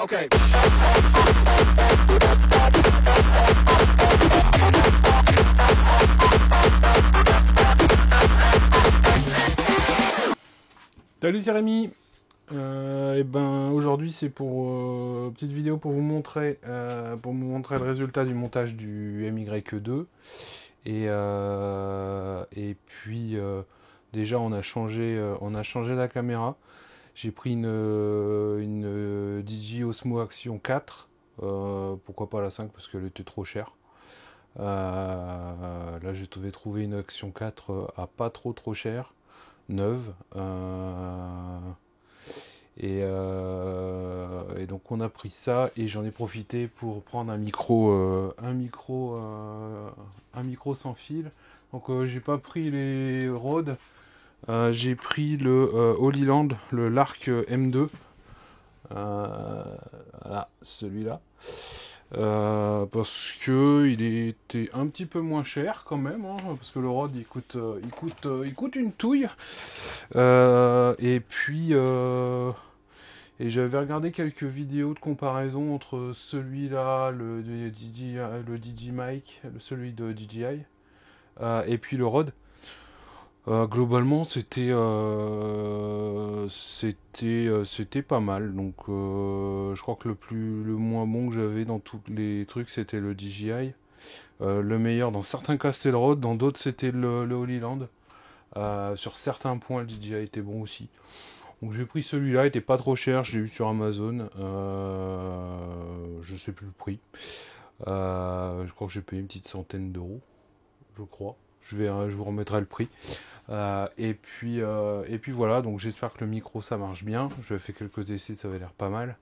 Okay. Salut, c'est Rémi. Et ben aujourd'hui c'est pour petite vidéo pour vous montrer le résultat du montage du MY2 et puis déjà on a changé la caméra. J'ai pris une DJI Osmo Action 4, pourquoi pas la 5 parce qu'elle était trop chère. Là j'ai trouvé une Action 4 à pas trop cher, neuve. Et donc on a pris ça et j'en ai profité pour prendre un micro sans fil. Donc j'ai pas pris les Rode, j'ai pris le Holyland, le Lark M2, voilà celui-là, parce que il était un petit peu moins cher quand même, hein, parce que le Rode il coûte une touille, et puis et j'avais regardé quelques vidéos de comparaison entre celui-là, le DJI Mic, celui de DJI, et puis le Rode. Globalement, c'était pas mal. Donc, je crois que le moins bon que j'avais dans tous les trucs, c'était le DJI. Le meilleur, dans certains cas, c'était le Rode, dans d'autres, c'était le Holyland. Sur certains points, le DJI était bon aussi. Donc j'ai pris celui-là, il était pas trop cher, je l'ai eu sur Amazon, je sais plus le prix. Je crois que j'ai payé une petite centaine d'euros, je crois. Je vous remettrai le prix. Et puis voilà, donc j'espère que le micro ça marche bien. Je fait quelques essais, ça avait l'air pas mal.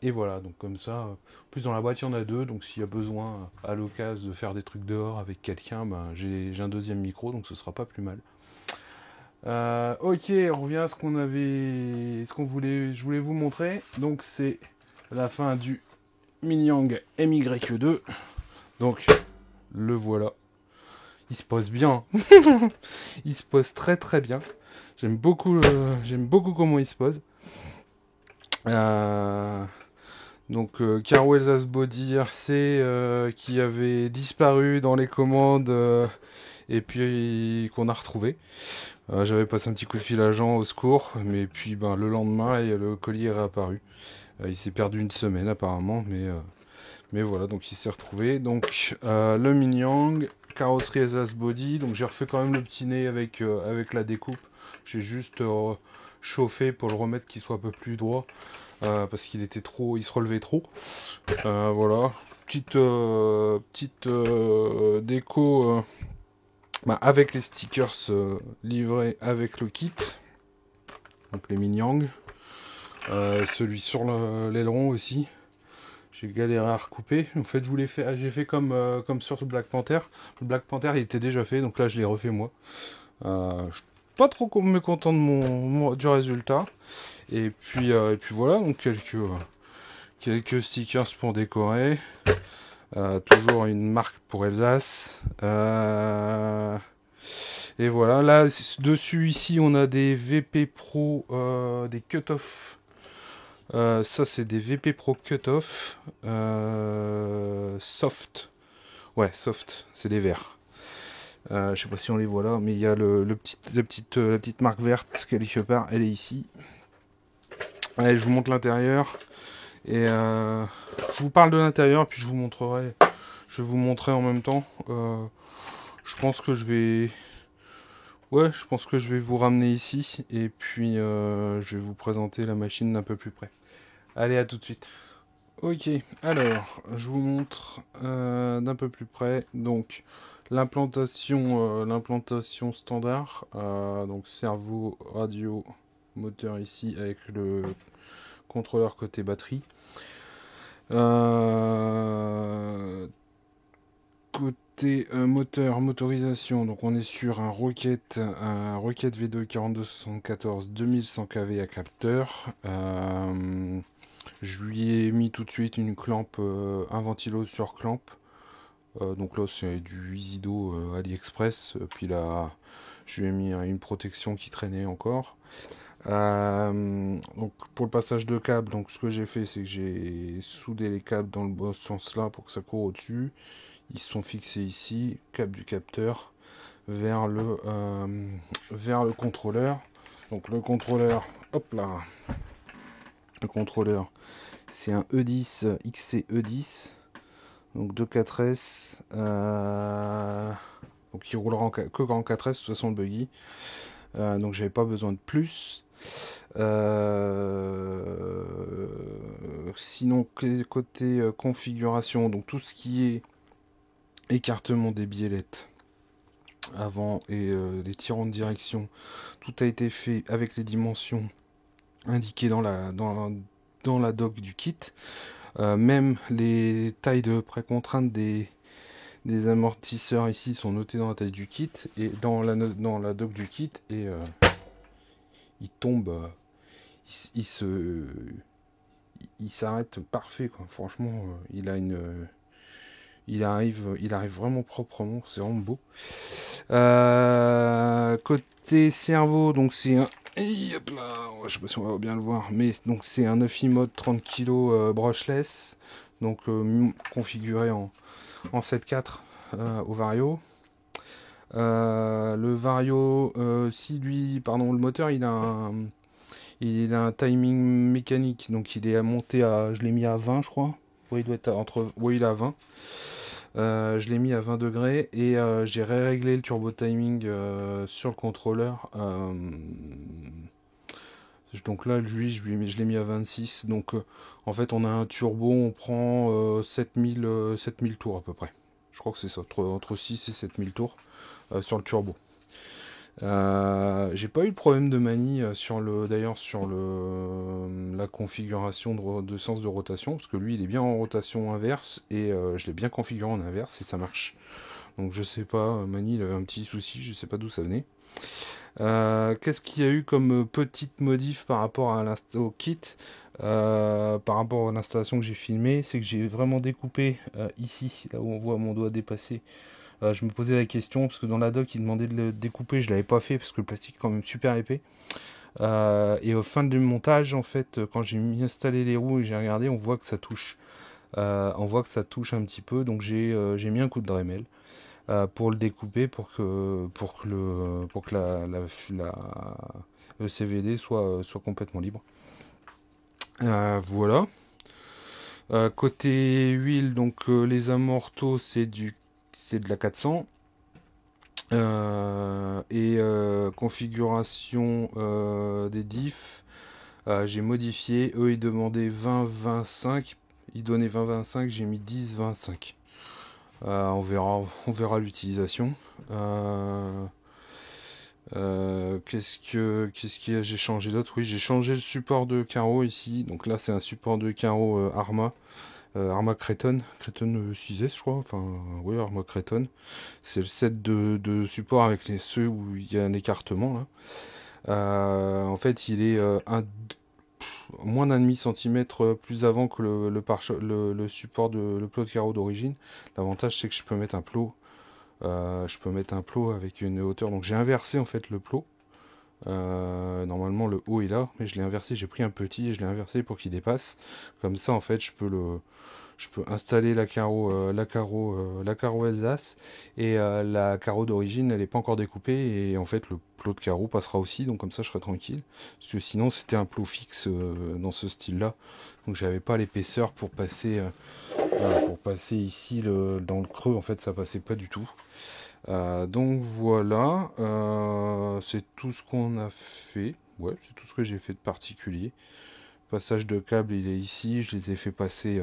Et voilà, donc comme ça, en plus dans la boîte il y en a deux, donc s'il y a besoin à l'occasion de faire des trucs dehors avec quelqu'un, ben, j'ai un deuxième micro, donc ce sera pas plus mal. Ok, on revient à je voulais vous montrer. Donc c'est la fin du Mingyang MY2. Donc le voilà. Il se pose bien. Il se pose très très bien. J'aime beaucoup comment il se pose. Donc Carl Elsass Body RC qui avait disparu dans les commandes et puis qu'on a retrouvé. J'avais passé un petit coup de fil à Jean au secours, mais puis ben, le lendemain, le colis est réapparu. Il s'est perdu une semaine apparemment, mais voilà, donc il s'est retrouvé. Donc le Mingyang, carrosserie Elsass Body, donc j'ai refait quand même le petit nez avec la découpe. J'ai juste chauffé pour le remettre qu'il soit un peu plus droit, parce qu'il était trop, il se relevait trop. Voilà, petite déco. Bah, avec les stickers livrés avec le kit, donc les Mingyang, celui sur l'aileron aussi, j'ai galéré à recouper. En fait, j'ai fait comme sur le Black Panther. Le Black Panther il était déjà fait, donc là je l'ai refait moi. Je suis pas trop mécontent de du résultat. Et puis voilà, donc quelques stickers pour décorer. Toujours une marque pour Elsass. Et voilà, là dessus ici on a des VP Pro, des cut-off. Ça c'est des VP Pro cut-off soft. Ouais, soft, c'est des verts. Je sais pas si on les voit là, mais il y a la petite marque verte quelque part, elle est ici. Allez, je vous montre l'intérieur. Et je vous parle de l'intérieur, puis je vais vous montrer en même temps. Je pense que je vais vous ramener ici et puis je vais vous présenter la machine d'un peu plus près. Allez, à tout de suite. Ok, alors je vous montre d'un peu plus près. Donc l'implantation standard. Donc cerveau, radio, moteur ici avec le contrôleur côté batterie. Côté motorisation, donc on est sur un Rocket V2 4274 2100 kV à capteur. Je lui ai mis tout de suite une clampe, un ventilo sur clampe. Donc là c'est du Isido AliExpress. Puis là je lui ai mis une protection qui traînait encore. Donc pour le passage de câble, donc ce que j'ai fait, c'est que j'ai soudé les câbles dans le bon sens là pour que ça court au-dessus. Ils sont fixés ici, câble du capteur vers le contrôleur. Donc le contrôleur, hop là, le contrôleur, c'est un E10 XC-E10, donc 2.4S, donc il roulera que en 4S, de toute façon le buggy. Donc j'avais pas besoin de plus. Sinon côté configuration, donc tout ce qui est écartement des biellettes avant et les tirants de direction, tout a été fait avec les dimensions indiquées dans la doc du kit. Même les tailles de précontrainte des amortisseurs ici sont notées dans la taille du kit et dans la doc du kit, et il tombe, il s'arrête parfait quoi. Franchement, il arrive vraiment proprement, c'est vraiment beau. Côté cerveau, donc c'est un, hop là, je sais pas si on va bien le voir, mais donc c'est un 9i mode 30 kg brushless, donc configuré en 7.4 au Vario. Le Vario, si lui, pardon, le moteur, il a un timing mécanique, donc il est à monter à, je l'ai mis à 20, je crois. Oui, il doit être oui, il est à 20. Je l'ai mis à 20 degrés et j'ai réglé le turbo timing sur le contrôleur. Donc là, lui, je l'ai mis à 26. Donc en fait, on a un turbo, on prend 7000 tours à peu près. Je crois que c'est ça, entre 6 et 7000 tours sur le turbo. J'ai pas eu de problème de manie d'ailleurs sur la configuration de sens de rotation, parce que lui il est bien en rotation inverse et je l'ai bien configuré en inverse et ça marche. Donc je sais pas, Mani il avait un petit souci, je sais pas d'où ça venait. Qu'est-ce qu'il y a eu comme petite modif par rapport au kit, par rapport à l'installation que j'ai filmée, c'est que j'ai vraiment découpé ici, là où on voit mon doigt dépasser. Je me posais la question parce que dans la doc il demandait de le découper, je l'avais pas fait parce que le plastique est quand même super épais. Et au fin du montage, en fait, quand j'ai installé les roues et j'ai regardé, on voit que ça touche. On voit que ça touche un petit peu, donc j'ai mis un coup de Dremel pour le découper pour que le CVD soit complètement libre. Voilà. Côté huile, donc les amortos c'est de la 400. Configuration des diffs, j'ai modifié. Eux ils demandaient 20-25, ils donnaient 20-25, j'ai mis 10-25. On verra l'utilisation. J'ai changé d'autre? Oui, j'ai changé le support de carreau ici. Donc là, c'est un support de carreau Arma. Arma Creton 6S, je crois. Enfin, oui, Arma Creton. C'est le set de support avec ceux où il y a un écartement là. En fait, il est moins d'un demi centimètre plus avant que le support le plot de carreau d'origine. L'avantage, c'est que je peux mettre un plot. Avec une hauteur. Donc j'ai inversé en fait le plot. Normalement le haut est là, mais je l'ai inversé. J'ai pris un petit et je l'ai inversé pour qu'il dépasse. Comme ça, en fait, je peux installer la carreau Alsace et la carreau d'origine elle n'est pas encore découpée et en fait le plot de carreau passera aussi, donc comme ça je serai tranquille, parce que sinon c'était un plot fixe dans ce style là, donc j'avais pas l'épaisseur pour passer ici dans le creux, en fait ça passait pas du tout. Donc voilà, c'est tout ce qu'on a fait. Ouais, c'est tout ce que j'ai fait de particulier. Passage de câble il est ici, je les ai fait passer.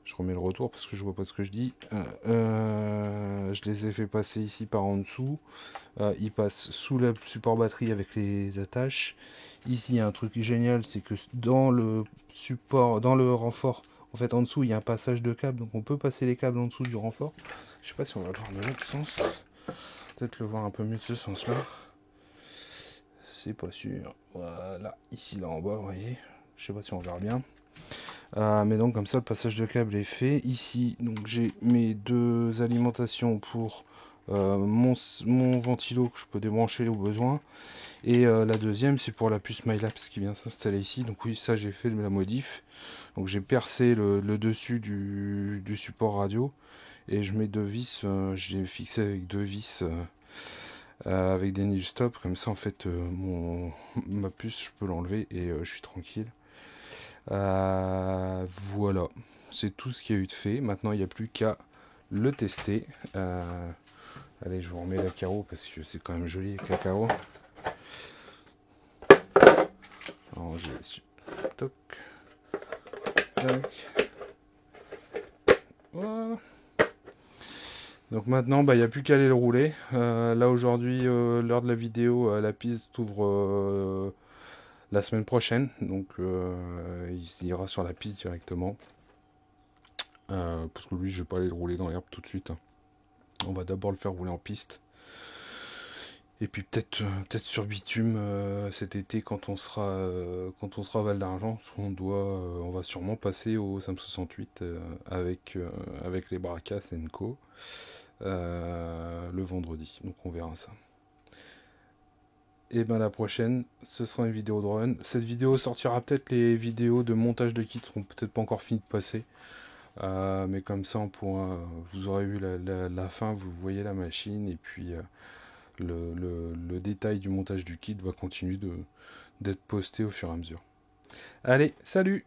Je remets le retour parce que je vois pas ce que je dis. Je les ai fait passer ici par en dessous. Ils passent sous le support batterie avec les attaches. Ici, il y a un truc génial, c'est que dans le support, dans le renfort, en fait, en dessous, il y a un passage de câble. Donc, on peut passer les câbles en dessous du renfort. Je sais pas si on va le voir de l'autre sens. Peut-être le voir un peu mieux de ce sens-là. C'est pas sûr. Voilà, ici, là en bas, vous voyez. Je sais pas si on verra bien. Mais donc comme ça le passage de câble est fait. Ici donc j'ai mes deux alimentations pour mon ventilo que je peux débrancher au besoin. Et la deuxième, c'est pour la puce MyLapse qui vient s'installer ici. Donc oui, ça j'ai fait de la modif. Donc j'ai percé le dessus du support radio. Et je mets deux vis, j'ai fixé avec deux vis avec des nil stop. Comme ça, en fait, ma puce, je peux l'enlever et je suis tranquille. Voilà, c'est tout ce qu'il y a eu de fait. Maintenant, il n'y a plus qu'à le tester. Allez, je vous remets la carreau parce que c'est quand même joli avec la carreau. Alors, j'ai toc. Voilà. Donc maintenant, il n'y a plus qu'à aller le rouler. Là aujourd'hui, l'heure de la vidéo, la piste ouvre la semaine prochaine. Donc il ira sur la piste directement. Parce que lui, je vais pas aller le rouler dans l'herbe tout de suite. On va d'abord le faire rouler en piste. Et puis peut-être sur bitume cet été quand on sera à Val d'Argent, on va sûrement passer au SAM 68 avec les Bracas Co le vendredi. Donc on verra ça. Et ben la prochaine, ce sera une vidéo de run. Cette vidéo sortira peut-être, les vidéos de montage de kit seront peut-être pas encore finies de passer. Mais comme ça on pourra, vous aurez eu la fin, vous voyez la machine et puis le détail du montage du kit va continuer d'être posté au fur et à mesure. Allez, salut!